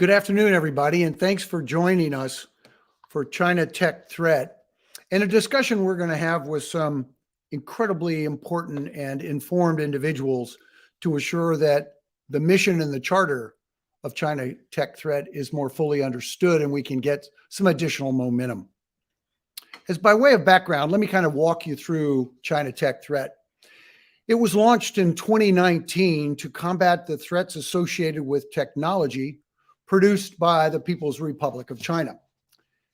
Good afternoon, everybody, and thanks for joining us for China Tech Threat and a discussion we're going to have with some incredibly important and informed individuals to assure that the mission and the charter of China Tech Threat is more fully understood and we can get some additional momentum. As by way of background, let me kind of walk you through China Tech Threat. It was launched in 2019 to combat the threats associated with technology produced by the People's Republic of China,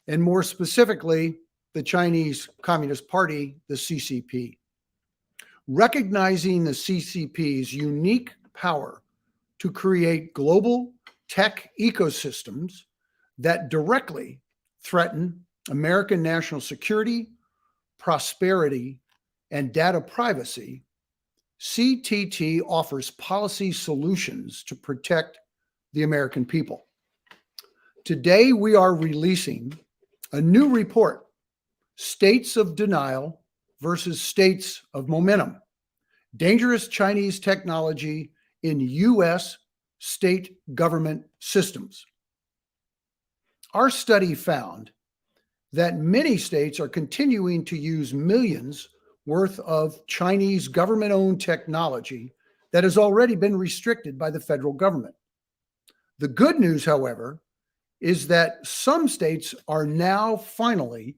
and more specifically, the Chinese Communist Party, the CCP. Recognizing the CCP's unique power to create global tech ecosystems that directly threaten American national security, prosperity, and data privacy, CTT offers policy solutions to protect the American people. Today, we are releasing a new report, States of Denial versus States of Momentum, Dangerous Chinese Technology in U.S. State Government Systems. Our study found that many states are continuing to use millions worth of Chinese government-owned technology that has already been restricted by the federal government. The good news, however, is that some states are now finally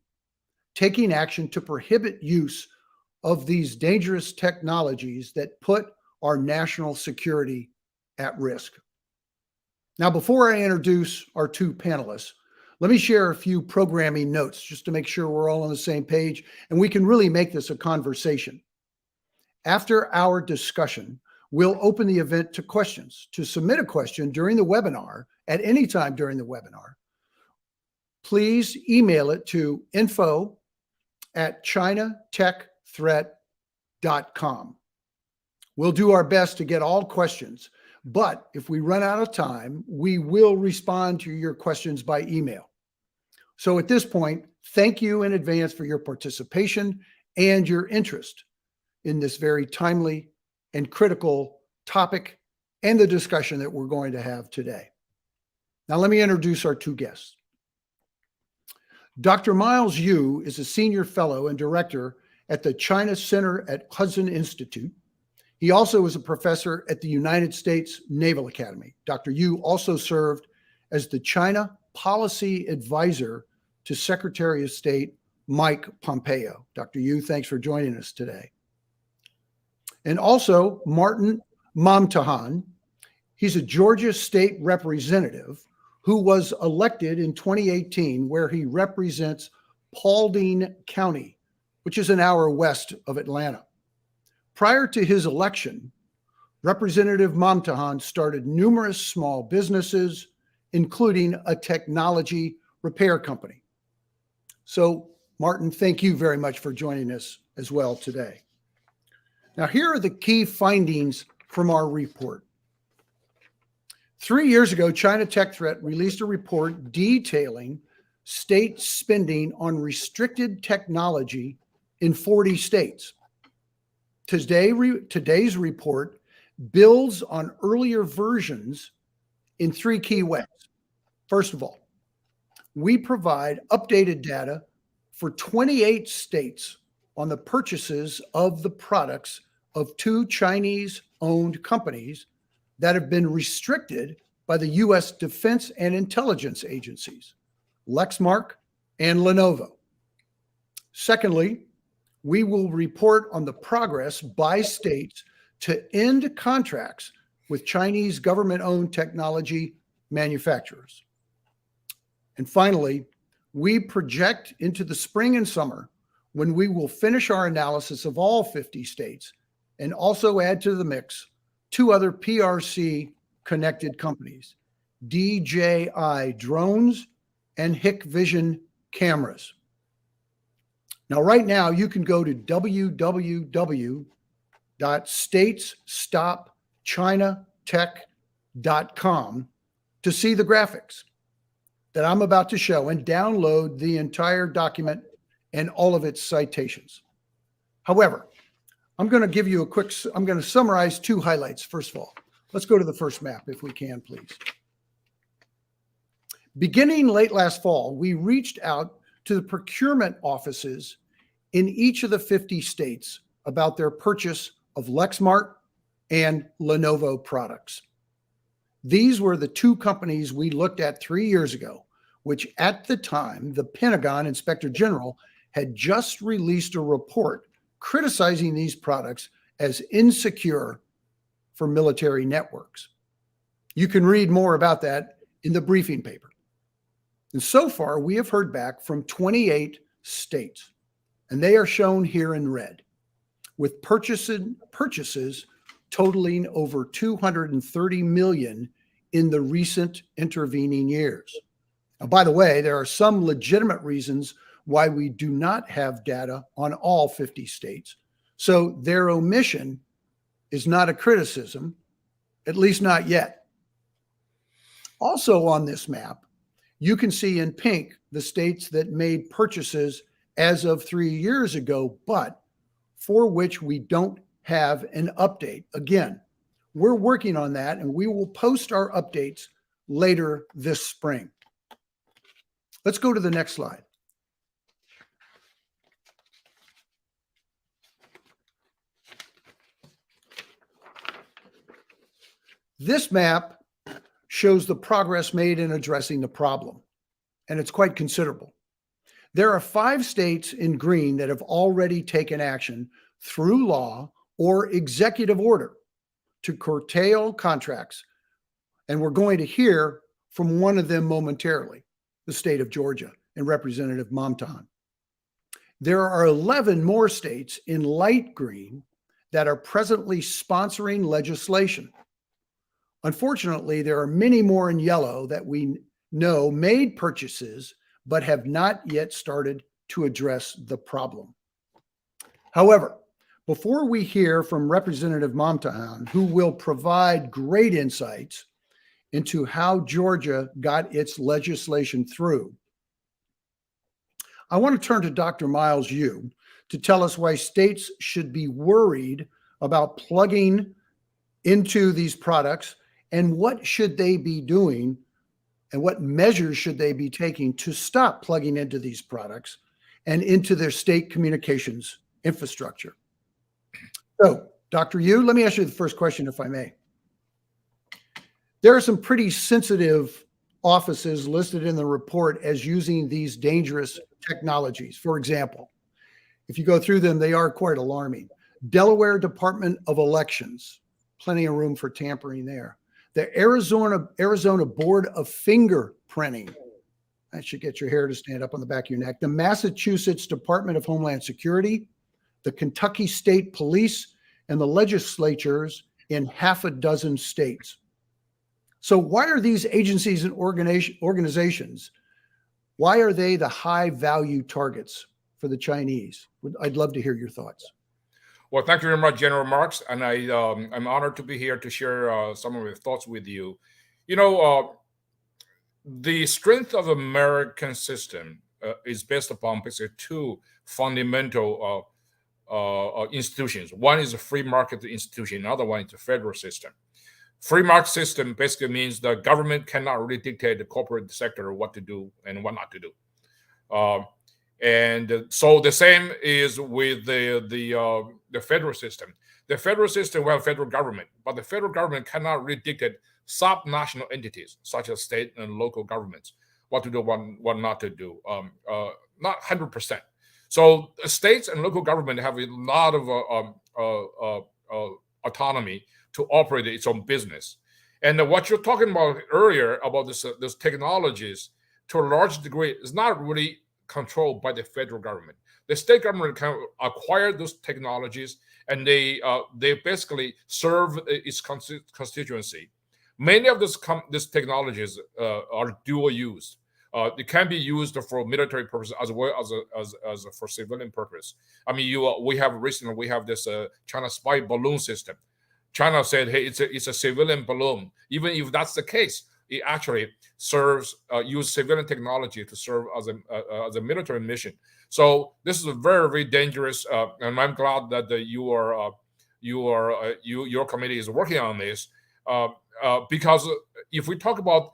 taking action to prohibit use of these dangerous technologies that put our national security at risk. Now, before I introduce our two panelists, let me share a few programming notes just to make sure we're all on the same page and we can really make this a conversation. After our discussion, we'll open the event to questions. To submit a question during the webinar, at any time during the webinar, please email it to info@chinatechthreat.com. We'll do our best to get all questions, but if we run out of time, we will respond to your questions by email. So at this point, thank you in advance for your participation and your interest in this very timely and critical topic and the discussion that we're going to have today. Now, let me introduce our two guests. Dr. Miles Yu is a senior fellow and director at the China Center at Hudson Institute. He also is a professor at the United States Naval Academy. Dr. Yu also served as the China Policy Advisor to Secretary of State Mike Pompeo. Dr. Yu, thanks for joining us today. And also Martin Mamtahan. He's a Georgia state representative who was elected in 2018, where he represents Paulding County, which is an hour west of Atlanta. Prior to his election, Representative Mamtahan started numerous small businesses, including a technology repair company. So, Martin, thank you very much for joining us as well today. Now, here are the key findings from our report. 3 years ago, China Tech Threat released a report detailing state spending on restricted technology in 40 states. Today's report builds on earlier versions in three key ways. First of all, we provide updated data for 28 states on the purchases of the products of two Chinese-owned companies that have been restricted by the U.S. Defense and Intelligence Agencies, Lexmark and Lenovo. Secondly, we will report on the progress by states to end contracts with Chinese government-owned technology manufacturers. And finally, we project into the spring and summer when we will finish our analysis of all 50 states and also add to the mix two other PRC-connected companies, DJI Drones and Hikvision Cameras. Now, right now, you can go to www.statesstopchinatech.com to see the graphics that I'm about to show and download the entire document and all of its citations. However, I'm going to summarize two highlights. First of all, let's go to the first map if we can, please. Beginning late last fall, we reached out to the procurement offices in each of the 50 states about their purchase of Lexmark and Lenovo products. These were the two companies we looked at 3 years ago, which at the time, the Pentagon Inspector General had just released a report criticizing these products as insecure for military networks. You can read more about that in the briefing paper. And so far, we have heard back from 28 states, and they are shown here in red, with purchases totaling over $230 million in the recent intervening years. Now, by the way, there are some legitimate reasons why we do not have data on all 50 states. So their omission is not a criticism, at least not yet. Also on this map, you can see in pink the states that made purchases as of 3 years ago, but for which we don't have an update. Again, we're working on that, and we will post our updates later this spring. Let's go to the next slide. This map shows the progress made in addressing the problem, and it's quite considerable. There are 5 states in green that have already taken action through law or executive order to curtail contracts, and we're going to hear from one of them momentarily, the state of Georgia and Representative Momtahan. There are 11 more states in light green that are presently sponsoring legislation. Unfortunately, there are many more in yellow that we know made purchases but have not yet started to address the problem. However, before we hear from Representative Momtahan, who will provide great insights into how Georgia got its legislation through, I want to turn to Dr. Miles Yu to tell us why states should be worried about plugging into these products, and what should they be doing, and what measures should they be taking to stop plugging into these products and into their state communications infrastructure. So, Dr. Yu, let me ask you the first question, if I may. There are some pretty sensitive offices listed in the report as using these dangerous technologies. For example, if you go through them, they are quite alarming. Delaware Department of Elections, plenty of room for tampering there. The Arizona Board of Fingerprinting, that should get your hair to stand up on the back of your neck. The Massachusetts Department of Homeland Security, the Kentucky State Police, and the legislatures in half a dozen states. So why are these agencies and organizations, why are they the high value targets for the Chinese? I'd love to hear your thoughts. Well, thank you very much, General Marks, and I'm honored to be here to share some of my thoughts with you. You know, the strength of the American system is based upon basically 2 fundamental institutions. One is a free market institution, another one is the federal system. Free market system basically means the government cannot really dictate the corporate sector what to do and what not to do. And so the same is with the federal system. The federal system will have federal government, but the federal government cannot really dictate sub-national entities such as state and local governments what to do, what not to do. Not 100%. So states and local government have a lot of autonomy to operate its own business. And what you're talking about earlier about this technologies, to a large degree, is not really controlled by the federal government. The state government can acquire those technologies, and they basically serve its constituency. Many of these technologies are dual use. It can be used for military purposes as well as for civilian purpose. I mean, we have this China spy balloon system. China said, hey, it's a civilian balloon. Even if that's the case, it actually use civilian technology to serve as a military mission. So this is a very, very dangerous, and I'm glad that your committee is working on this, because if we talk about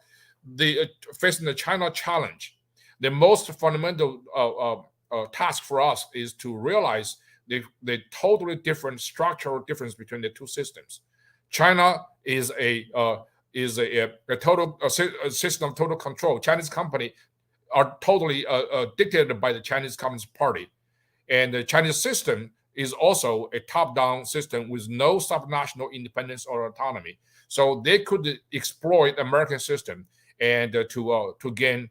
facing the China challenge, the most fundamental task for us is to realize the totally different structural difference between the two systems. China is a total system of total control. Chinese company are totally dictated by the Chinese Communist Party, and the Chinese system is also a top-down system with no subnational independence or autonomy. So they could exploit the American system and to gain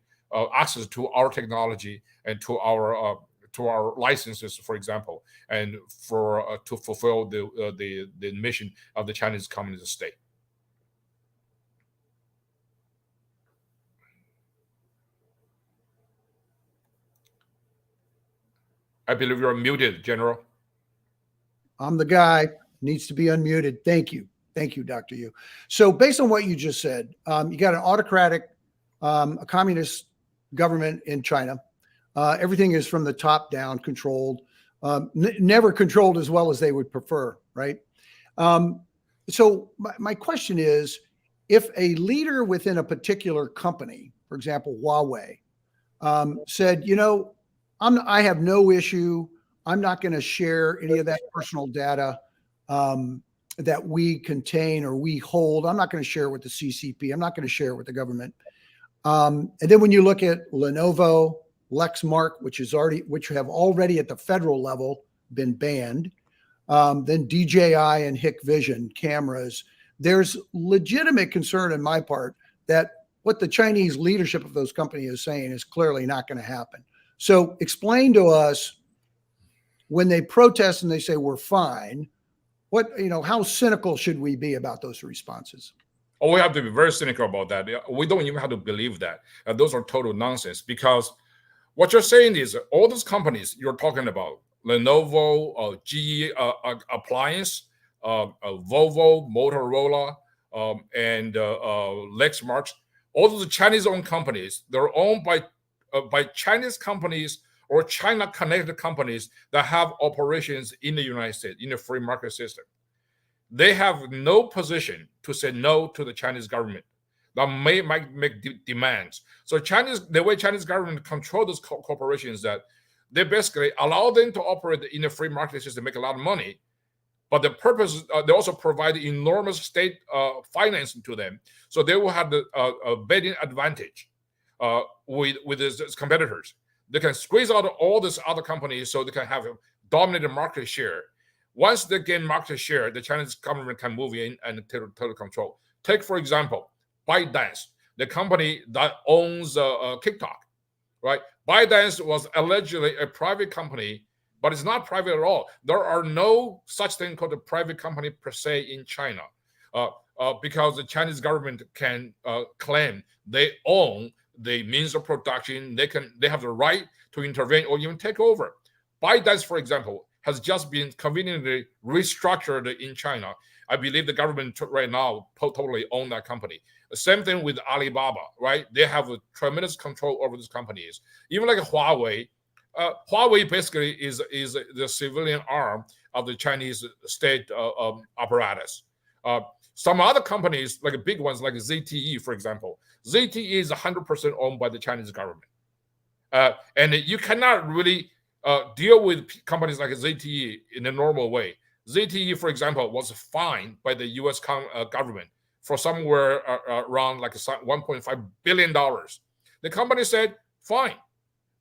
access to our technology and to our licenses, for example, and for to fulfill the mission of the Chinese Communist state. I believe you're muted, General. I'm the guy, needs to be unmuted. Thank you. Thank you, Dr. Yu. So based on what you just said, you got an autocratic, a communist government in China. Everything is from the top down controlled, never controlled as well as they would prefer, right? So my question is, if a leader within a particular company, for example, Huawei, said, you know, I have no issue, I'm not going to share any of that personal data that we contain or we hold. I'm not going to share it with the CCP. I'm not going to share it with the government. And then when you look at Lenovo, Lexmark, which have already at the federal level been banned, then DJI and Hikvision cameras, there's legitimate concern on my part that what the Chinese leadership of those companies is saying is clearly not going to happen. So explain to us, when they protest and they say we're fine, how cynical should we be about those responses? Oh, we have to be very cynical about that. We don't even have to believe that. Those are total nonsense, because what you're saying is all those companies you're talking about, Lenovo, GE Appliance, Volvo, Motorola, and Lexmark, all those Chinese-owned companies, they're owned by Chinese companies or China-connected companies that have operations in the United States, in the free market system. They have no position to say no to the Chinese government that might make demands. So the way Chinese government control those corporations, that they basically allow them to operate in the free market system, make a lot of money, but the purpose, they also provide enormous state financing to them. So they will have a betting advantage with its competitors. They can squeeze out all these other companies so they can have a dominated market share. Once they gain market share, the Chinese government can move in and take total control. Take, for example, ByteDance, the company that owns TikTok, right? ByteDance was allegedly a private company, but it's not private at all. There are no such thing called a private company per se in China, because the Chinese government can claim they own the means of production. They have the right to intervene or even take over. ByteDance, for example, has just been conveniently restructured in China. I believe the government right now totally own that company. The same thing with Alibaba, right? They have a tremendous control over these companies. Even like Huawei, Huawei basically is the civilian arm of the Chinese state apparatus. Some other companies, like big ones like ZTE, for example, ZTE is 100% owned by the Chinese government. And you cannot really deal with companies like ZTE in a normal way. ZTE, for example, was fined by the U.S. government for somewhere around like $1.5 billion. The company said, fine.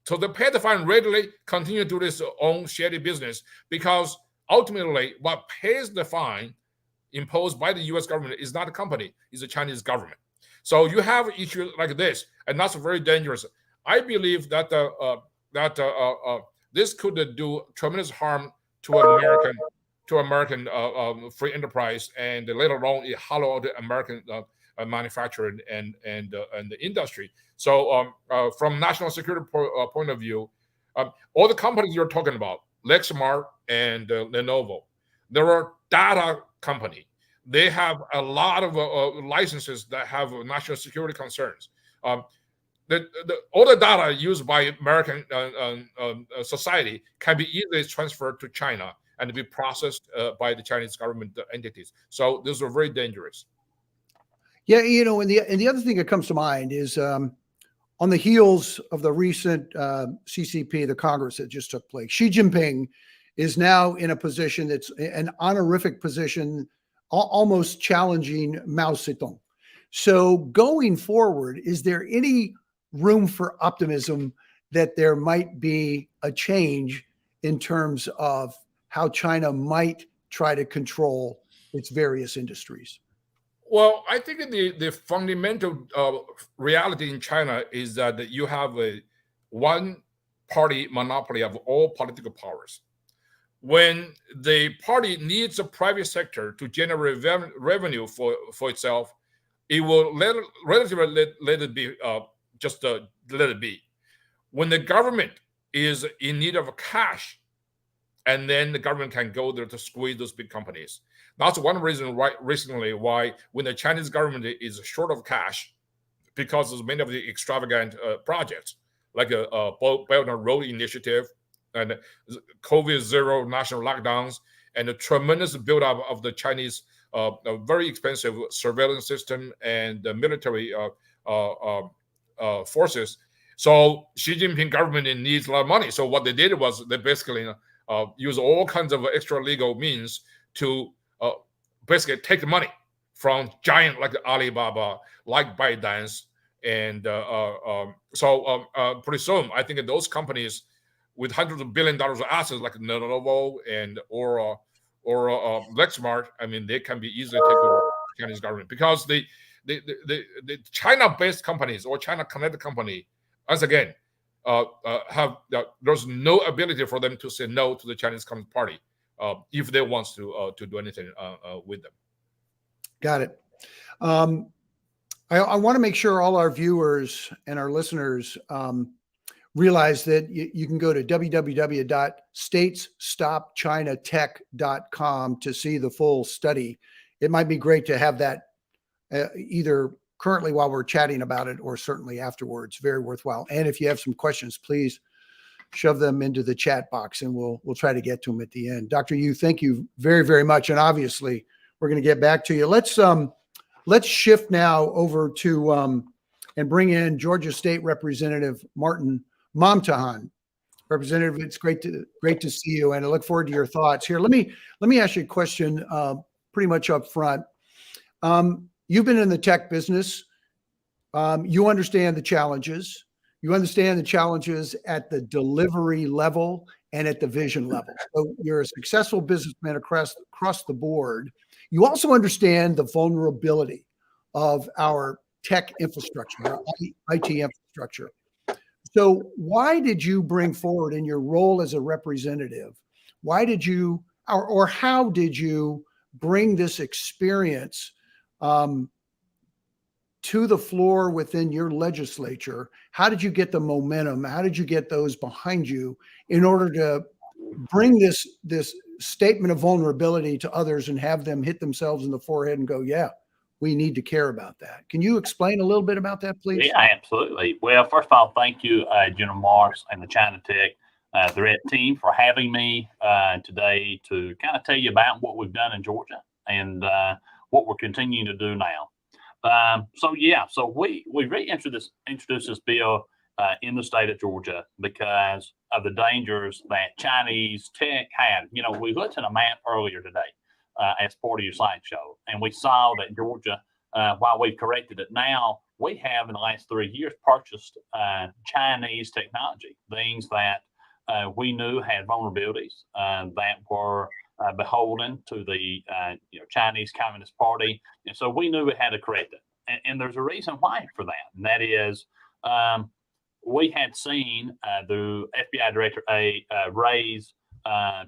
So they pay the fine readily, continue to do this own shady business, because ultimately what pays the fine imposed by the U.S. government is not a company, it's the Chinese government. So you have issues like this, and that's very dangerous. I believe that this could do tremendous harm to American free enterprise, and later on it hollow out the American manufacturing and the industry. So from national security point of view, all the companies you're talking about, Lexmark and Lenovo, there are data company. They have a lot of licenses that have national security concerns. All the data used by American society can be easily transferred to China and be processed by the Chinese government entities. So these are very dangerous. Yeah, and the other thing that comes to mind is on the heels of the recent CCP, the Congress that just took place, Xi Jinping is now in a position that's an honorific position, almost challenging Mao Zedong. So going forward, is there any room for optimism that there might be a change in terms of how China might try to control its various industries? Well, I think the fundamental reality in China is that you have a one party monopoly of all political powers. When the party needs a private sector to generate revenue for itself, it will relatively let it be, just let it be. When the government is in need of cash, and then the government can go there to squeeze those big companies. That's one reason why recently why when the Chinese government is short of cash because of many of the extravagant projects like a Belt and Road Initiative and COVID zero national lockdowns and the tremendous buildup of the Chinese very expensive surveillance system and the military forces. So Xi Jinping government needs a lot of money. So what they did was they basically use all kinds of extra legal means to basically take the money from giant like Alibaba, like ByteDance, and so pretty soon I think those companies with hundreds of billion dollars of assets like Lenovo and or Lexmark, I mean they can be easily taken over by the Chinese government because the China-based companies or China-connected company, once again, there's no ability for them to say no to the Chinese Communist Party if they want to do anything with them. Got it. I want to make sure all our viewers and our listeners realize that you can go to www.statesstopchinatech.com to see the full study. It might be great to have that either currently while we're chatting about it or certainly afterwards. Very worthwhile. And if you have some questions, please shove them into the chat box and we'll try to get to them at the end. Dr. Yu, thank you very, very much. And obviously we're going to get back to you. Let's shift now over to and bring in Georgia State Representative Martin Momtahan. Representative, it's great to see you, and I look forward to your thoughts here. Let me ask you a question, pretty much up front. You've been in the tech business. You understand the challenges. You understand the challenges at the delivery level and at the vision level. So you're a successful businessman across the board. You also understand the vulnerability of our tech infrastructure, our IT infrastructure. So why did you bring forward in your role as a representative, why did you, or how did you bring this experience to the floor within your legislature? How did you get the momentum? How did you get those behind you in order to bring this statement of vulnerability to others and have them hit themselves in the forehead and go, yeah, we need to care about that? Can you explain a little bit about that, please? Yeah, absolutely. Well, first of all, thank you, General Marks and the China Tech Threat team for having me today to kind of tell you about what we've done in Georgia and what we're continuing to do now. So we introduced this bill in the state of Georgia because of the dangers that Chinese tech had. You know, we looked at a map earlier today as part of your slideshow, and we saw that Georgia, while we've corrected it now, we have in the last 3 years purchased Chinese technology, things that we knew had vulnerabilities that were beholden to the Chinese Communist Party, and so we knew we had to correct it. And there's a reason why for that, and that is we had seen the FBI Director raise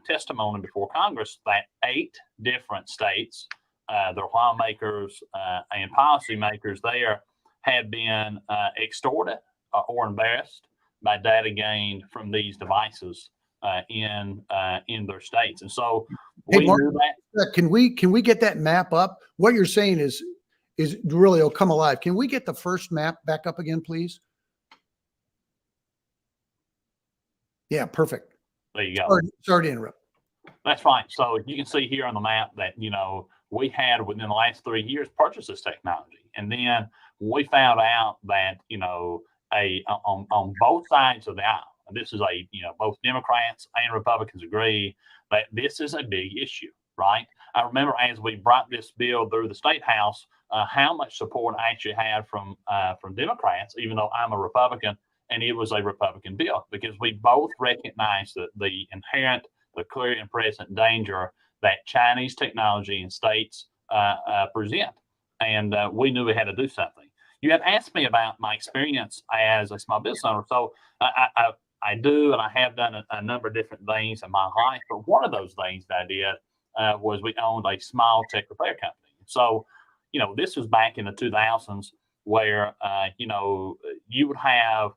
testimony before Congress that 8 different states, their lawmakers and policymakers there had been extorted or embarrassed by data gained from these devices in their states, and so we knew that. Can we get that map up? What you're saying is really, it'll come alive. Can we get the first map back up again, please? Yeah, perfect. There you go. Sorry to interrupt. That's right. So you can see here on the map that we had within the last 3 years purchased this technology. And then we found out that, on both sides of the aisle, and this is both Democrats and Republicans agree that this is a big issue, right? I remember as we brought this bill through the State House, how much support I actually had from Democrats, even though I'm a Republican, and it was a Republican bill, because we both recognize the inherent, the clear and present danger that Chinese technology in states present. And we knew we had to do something. You had asked me about my experience as a small business owner. So I do, and I have done a number of different things in my life. But one of those things that I did was we owned a small tech repair company. So, this was back in the 2000s where, you would have,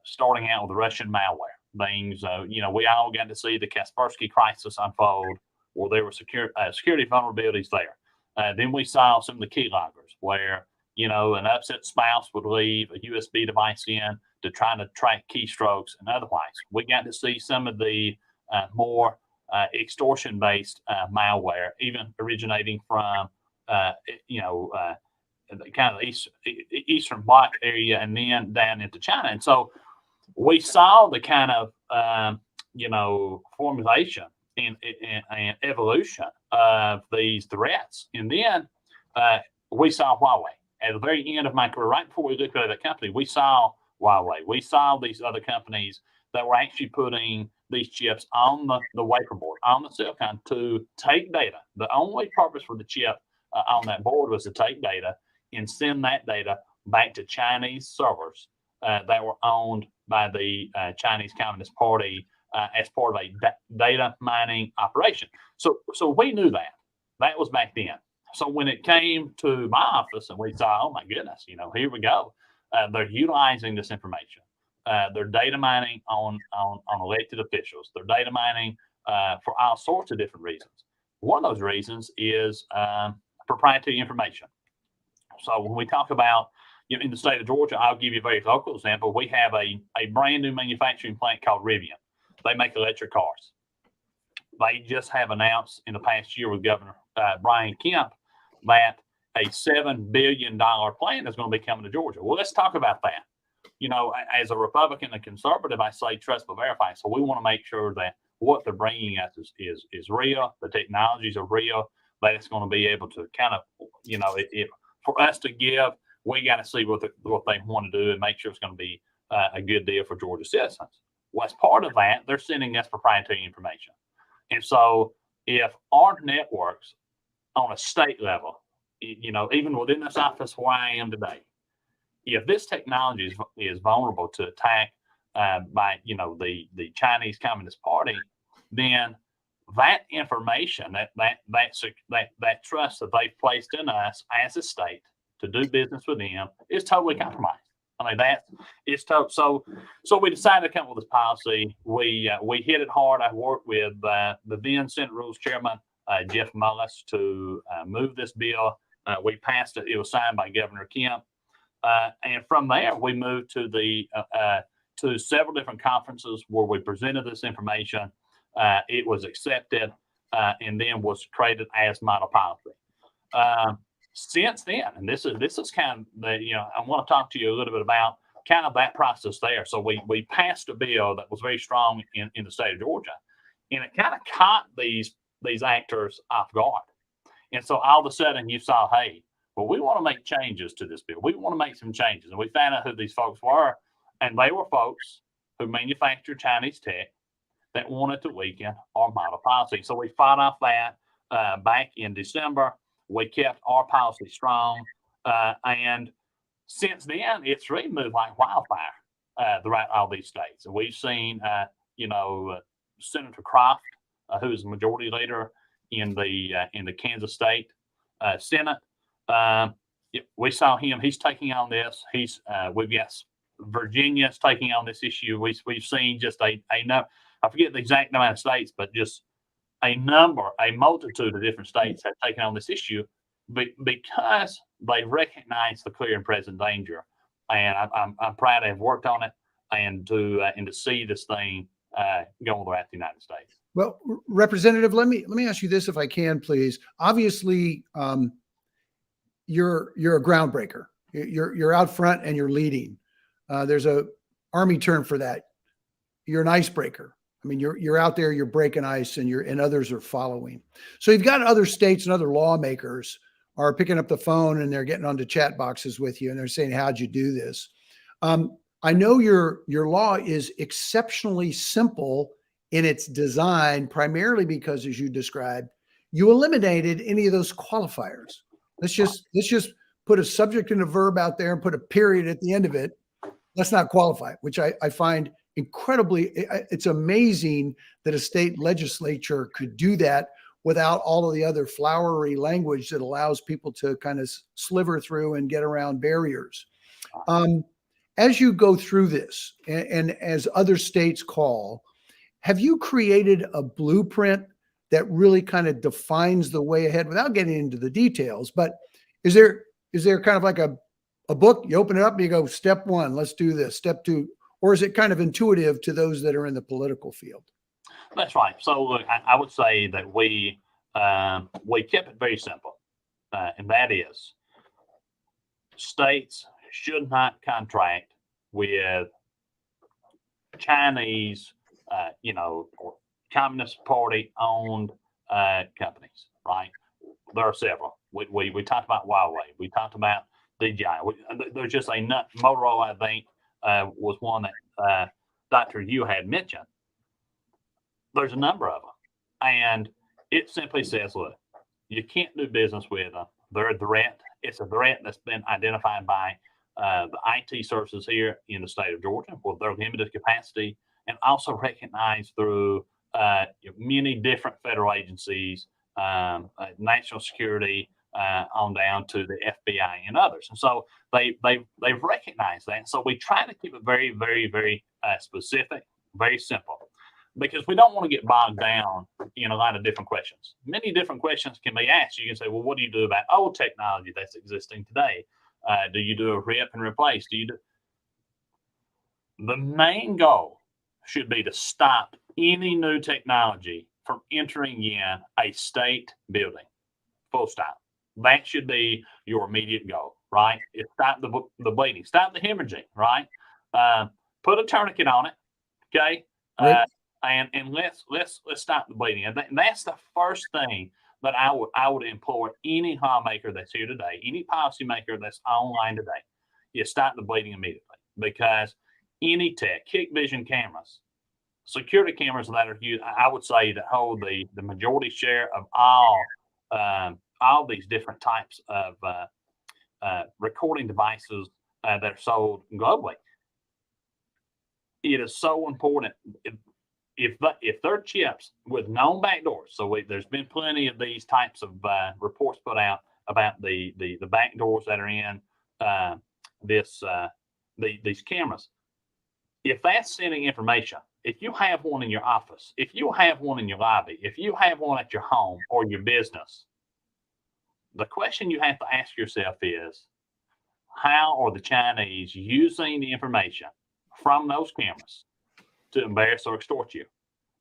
starting out with the Russian malware things, we all got to see the Kaspersky crisis unfold, where there were security vulnerabilities there. Then we saw some of the keyloggers where, an upset spouse would leave a USB device in to try to track keystrokes and otherwise. We got to see some of the more extortion-based malware, even originating from, the kind of Eastern Bloc area and then down into China. And so we saw the kind of, formulation and evolution of these threats. And then we saw Huawei. At the very end of my career, right before we liquidated that company, we saw Huawei. We saw these other companies that were actually putting these chips on the wafer board, on the silicon, to take data. The only purpose for the chip on that board was to take data and send that data back to Chinese servers that were owned by the Chinese Communist Party as part of a data mining operation. So we knew that. That was back then. So when it came to my office and we saw, oh my goodness, here we go. They're utilizing this information. They're data mining on elected officials. They're data mining for all sorts of different reasons. One of those reasons is proprietary information. So when we talk about, in the state of Georgia, I'll give you a very local example. We have a brand new manufacturing plant called Rivian. They make electric cars. They just have announced in the past year with Governor Brian Kemp that a $7 billion plant is going to be coming to Georgia. Well, let's talk about that. As a Republican and conservative, I say trust but verify. So we want to make sure that what they're bringing us is real. The technologies are real. That it's going to be able to kind of, for us to give, we got to see what they want to do and make sure it's going to be a good deal for Georgia citizens. Well, as part of that, they're sending us proprietary information. And so if our networks on a state level, even within this office where I am today, if this technology is vulnerable to attack by, the Chinese Communist Party, then that information, that trust that they've placed in us as a state to do business with them is totally compromised. I mean, that is total. So we decided to come up with this policy. We hit it hard. I worked with the then Senate Rules Chairman, Jeff Mullis, to move this bill. We passed it. It was signed by Governor Kemp. And from there, we moved to several different conferences where we presented this information. It was accepted and then was created as model policy. Since then, and this is kind of I want to talk to you a little bit about kind of that process there. So we passed a bill that was very strong in the state of Georgia, and it kind of caught these actors off guard. And so all of a sudden you saw, hey, well, we want to make changes to this bill. We want to make some changes. And we found out who these folks were. And they were folks who manufactured Chinese tech that wanted to weaken our model policy. So we fought off that back in December. We kept our policy strong. And since then, it's really moved like wildfire throughout all these states. And we've seen, Senator Croft, who is the majority leader in the Kansas State Senate. We saw him. He's taking on this. We've got Virginia's taking on this issue. We've seen just I forget the exact amount of states, but just a multitude of different states have taken on this issue because they recognize the clear and present danger. And I'm proud to have worked on it and to see this thing going throughout the United States. Well, Representative, let me ask you this, if I can, please. Obviously, you're a groundbreaker. You're out front and you're leading. There's a Army term for that. You're an icebreaker. I mean, you're out there, you're breaking ice, and others are following. So you've got other states and other lawmakers are picking up the phone and they're getting onto chat boxes with you and they're saying, "How'd you do this?" I know your law is exceptionally simple in its design, primarily because, as you described, you eliminated any of those qualifiers. Let's just put a subject and a verb out there and put a period at the end of it. Let's not qualify, which I find incredibly, it's amazing that a state legislature could do that without all of the other flowery language that allows people to kind of sliver through and get around barriers. As you go through this, and as other states call, have you created a blueprint that really kind of defines the way ahead without getting into the details? But is there kind of like a book, you open it up and you go, step one, let's do this, step two, or is it kind of intuitive to those that are in the political field? That's right. So look, I would say that we kept it very simple, and that is states should not contract with Chinese, or Communist Party owned companies. Right? There are several. We talked about Huawei. We talked about DJI. There's just a nut. Motorola, I think, was one that Dr. Yu had mentioned. There's a number of them, and it simply says, look, you can't do business with them. They're a threat. It's a threat that's been identified by the IT services here in the state of Georgia for their limited capacity, and also recognized through many different federal agencies, national security, on down to the FBI and others. And so they've recognized that. So we try to keep it very, very, very specific, very simple, because we don't want to get bogged down in a lot of different questions. Many different questions can be asked. You can say, well, what do you do about old technology that's existing today? Do you do a rip and replace? The main goal should be to stop any new technology from entering in a state building. Full stop. That should be your immediate goal, right? Stop the bleeding, stop the hemorrhaging, right? Put a tourniquet on it, okay? Right. And let's stop the bleeding. And that's the first thing that I would implore any lawmaker that's here today, any policymaker that's online today, is stop the bleeding immediately. Because any tech, Hikvision cameras, security cameras that are used, I would say, that hold the majority share of all these different types of recording devices that are sold globally. It is so important. If they're chips with known backdoors, so there's been plenty of these types of reports put out about the backdoors that are in these cameras. If that's sending information, if you have one in your office, if you have one in your lobby, if you have one at your home or your business, the question you have to ask yourself is, how are the Chinese using the information from those cameras to embarrass or extort you?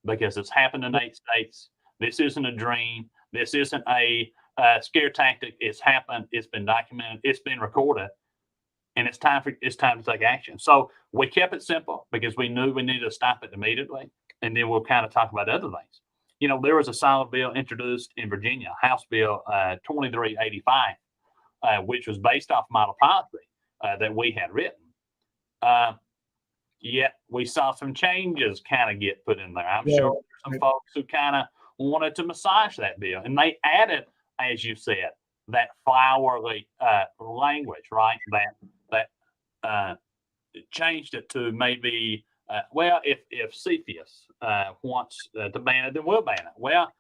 Because it's happened in 8 states. This isn't a dream. This isn't a scare tactic. It's happened. It's been documented. It's been recorded, and it's time to take action. So we kept it simple because we knew we needed to stop it immediately, and then we'll kind of talk about other things. There was a solid bill introduced in Virginia, House Bill 2385, which was based off model policy that we had written. Yet we saw some changes kind of get put in there. I'm sure there's some folks who kind of wanted to massage that bill, and they added, as you said, that flowery language, right? That changed it to maybe, if CFIUS wants to ban it, then we'll ban it. Well,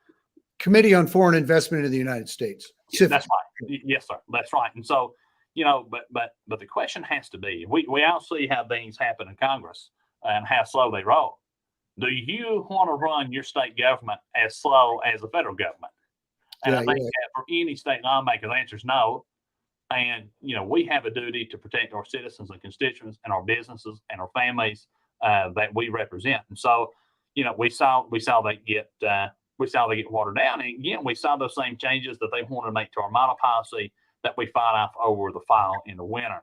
Committee on Foreign Investment in the United States. That's right. Yes, sir. That's right. And so, but the question has to be, we all see how things happen in Congress and how slow they roll. Do you want to run your state government as slow as the federal government? And I think that for any state lawmaker, the answer is no. And, we have a duty to protect our citizens and constituents and our businesses and our families that we represent. And so, we saw they get watered down. And again, we saw those same changes that they wanted to make to our model policy that we fought off over the fall and the winter.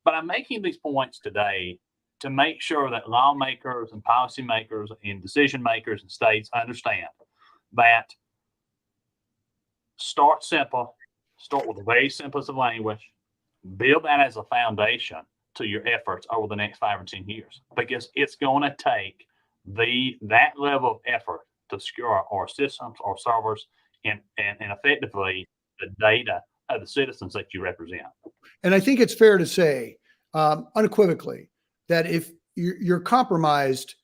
But I'm making these points today to make sure that lawmakers and policymakers and decision makers in states understand that start simple, start with the very simplest of language, build that as a foundation to your efforts over the next 5 or 10 years, because it's going to take that level of effort to secure our systems, our servers, and effectively the data of the citizens that you represent. And I think it's fair to say unequivocally that if you're compromised,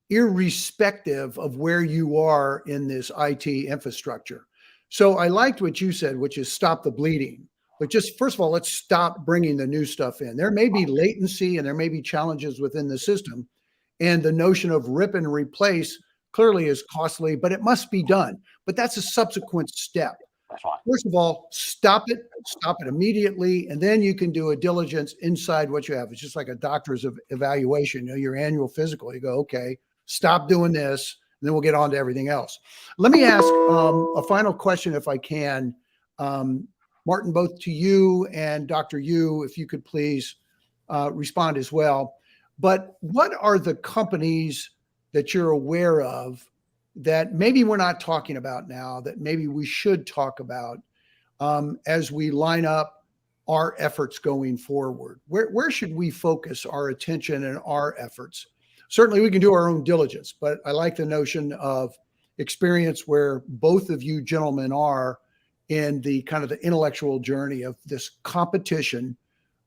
irrespective of where you are in this IT infrastructure. So I liked what you said, which is stop the bleeding. But just first of all, let's stop bringing the new stuff in. There may be latency and there may be challenges within the system. And the notion of rip and replace clearly is costly, but it must be done. But that's a subsequent step. That's right. First of all, stop it immediately, and then you can do a diligence inside what you have. It's just like a doctor's evaluation, your annual physical. You go, okay, stop doing this, and then we'll get on to everything else. Let me ask a final question, if I can. Martin, both to you and Dr. Yu, if you could please respond as well. But what are the companies that you're aware of that maybe we're not talking about now, that maybe we should talk about as we line up our efforts going forward? Where should we focus our attention and our efforts? Certainly we can do our own diligence, but I like the notion of experience where both of you gentlemen are in the kind of the intellectual journey of this competition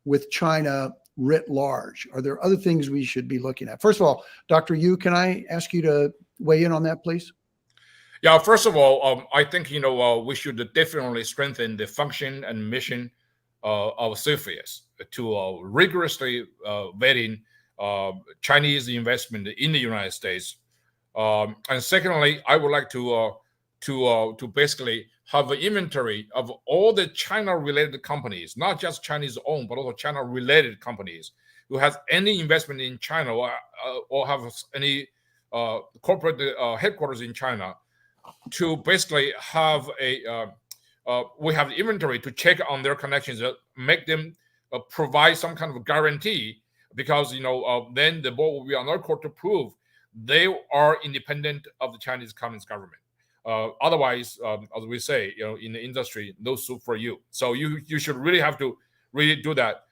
with China writ large. Are there other things we should be looking at? First of all, Dr. Yu, can I ask you to weigh in on that, please? Yeah, first of all, I think, we should definitely strengthen the function and mission of CFIUS to rigorously vetting Chinese investment in the United States. And secondly, I would like to basically have an inventory of all the China-related companies, not just Chinese-owned, but also China-related companies who has any investment in China or have any corporate headquarters in China, to basically have we have the inventory to check on their connections, make them provide some kind of guarantee, because then the ball will be on our court to prove they are independent of the Chinese Communist government. Otherwise, as we say, in the industry, no soup for you. So you should really have to really do that.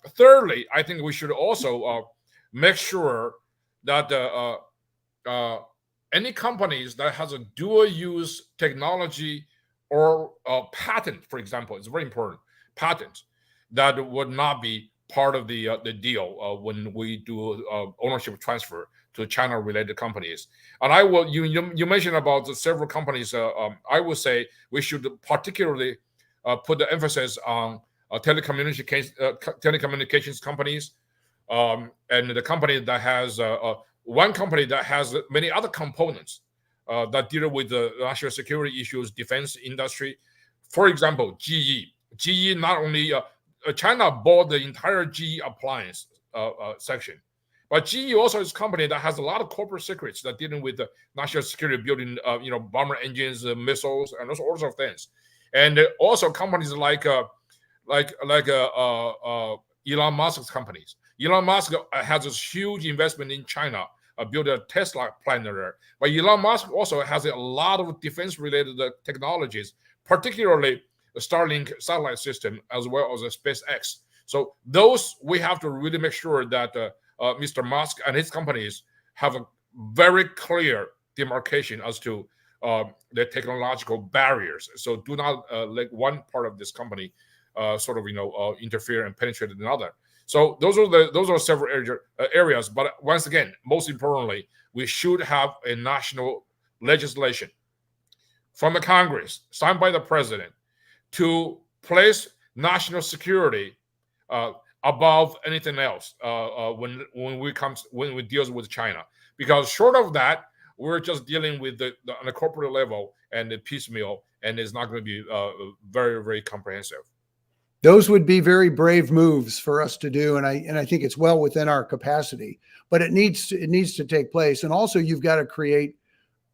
Thirdly, I think we should also make sure that any companies that has a dual use technology or patent, for example, it's very important, patent, that would not be part of the deal when we do ownership transfer to China-related companies. And I will, you mentioned about the several companies. I would say we should particularly put the emphasis on telecommunications companies, and the company that has one company that has many other components that deal with the national security issues, defense industry. For example, GE. GE not only China bought the entire GE appliance section, but GE also is a company that has a lot of corporate secrets that dealing with the national security, building bomber engines, missiles, and those sorts of things. And also companies like Elon Musk's companies. Elon Musk has this huge investment in China, built a Tesla plant there. But Elon Musk also has a lot of defense-related technologies, particularly the Starlink satellite system, as well as the SpaceX. So those we have to really make sure that Mr. Musk and his companies have a very clear demarcation as to the technological barriers. So do not let one part of this company interfere and penetrate another. So those are several areas. But once again, most importantly, we should have a national legislation from the Congress signed by the president to place national security above anything else when we deal with China. Because short of that, we're just dealing with on the corporate level and the piecemeal, and it's not going to be very, very comprehensive. Those would be very brave moves for us to do, and I think it's well within our capacity. But it needs to take place, and also you've got to create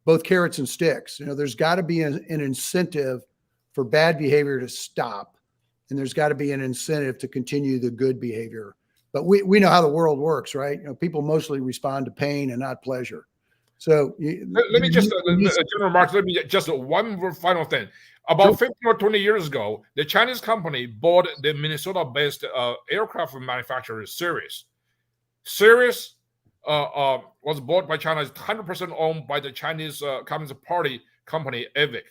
both carrots and sticks. There's got to be an incentive for bad behavior to stop, and there's got to be an incentive to continue the good behavior. But we know how the world works, right? People mostly respond to pain and not pleasure. So let me just, General Marks, let me just one more final thing. About 15 or 20 years ago, the Chinese company bought the Minnesota-based aircraft manufacturer Cirrus. Cirrus was bought by China, is 100% owned by the Chinese Communist Party company AVIC.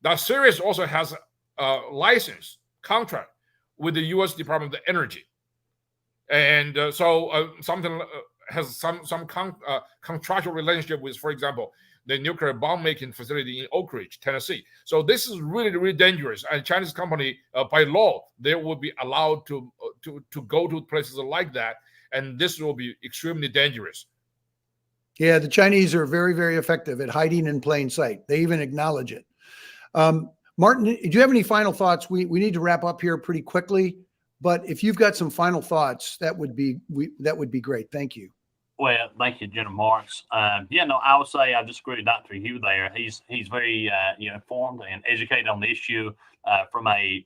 Now, Cirrus also has a license contract with the U.S. Department of Energy, and so something has some contractual relationship with, for example, the nuclear bomb making facility in Oak Ridge, Tennessee. So this is really, really dangerous. And Chinese company, by law, they will be allowed to go to places like that, and this will be extremely dangerous. Yeah, the Chinese are very, very effective at hiding in plain sight. They even acknowledge it. Martin, do you have any final thoughts? We need to wrap up here pretty quickly, but if you've got some final thoughts, that would be great. Thank you. Well, thank you, General Marks. I would say I disagree with Dr. Hugh there. He's very informed and educated on the issue from a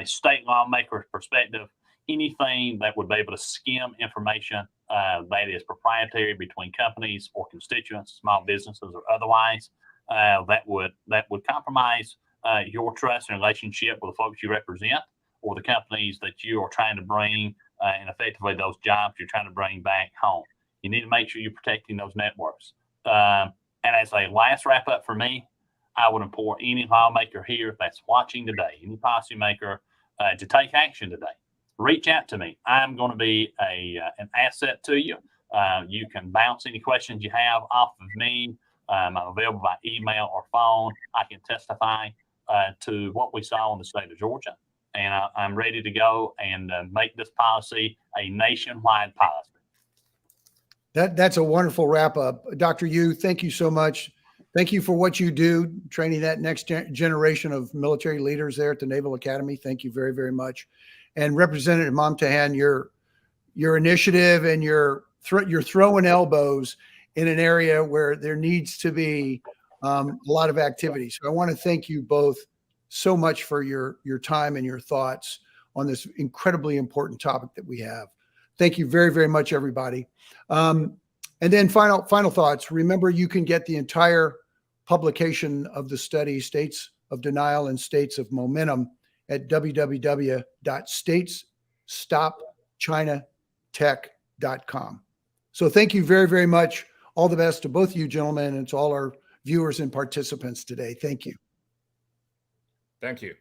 state lawmaker's perspective. Anything that would be able to skim information that is proprietary between companies or constituents, small businesses or otherwise, that would compromise your trust and relationship with the folks you represent or the companies that you are trying to bring and effectively those jobs you're trying to bring back home. You need to make sure you're protecting those networks. And as a last wrap up for me, I would implore any lawmaker here that's watching today, any policymaker, to take action today. Reach out to me. I'm going to be an asset to you. You can bounce any questions you have off of me. I'm available by email or phone. I can testify to what we saw in the state of Georgia. And I'm ready to go and make this policy a nationwide policy. That's a wonderful wrap up. Dr. Yu, thank you so much. Thank you for what you do, training that next generation of military leaders there at the Naval Academy. Thank you very, very much. And Representative Momtahan, your initiative and you're throwing elbows in an area where there needs to be a lot of activity. So I want to thank you both so much for your time and your thoughts on this incredibly important topic that we have. Thank you very, very much, everybody. And then final thoughts. Remember, you can get the entire publication of the study, States of Denial and States of Momentum, at www.statesstopchinatech.com. So thank you very, very much. All the best to both of you gentlemen and to all our viewers and participants today. Thank you. Thank you.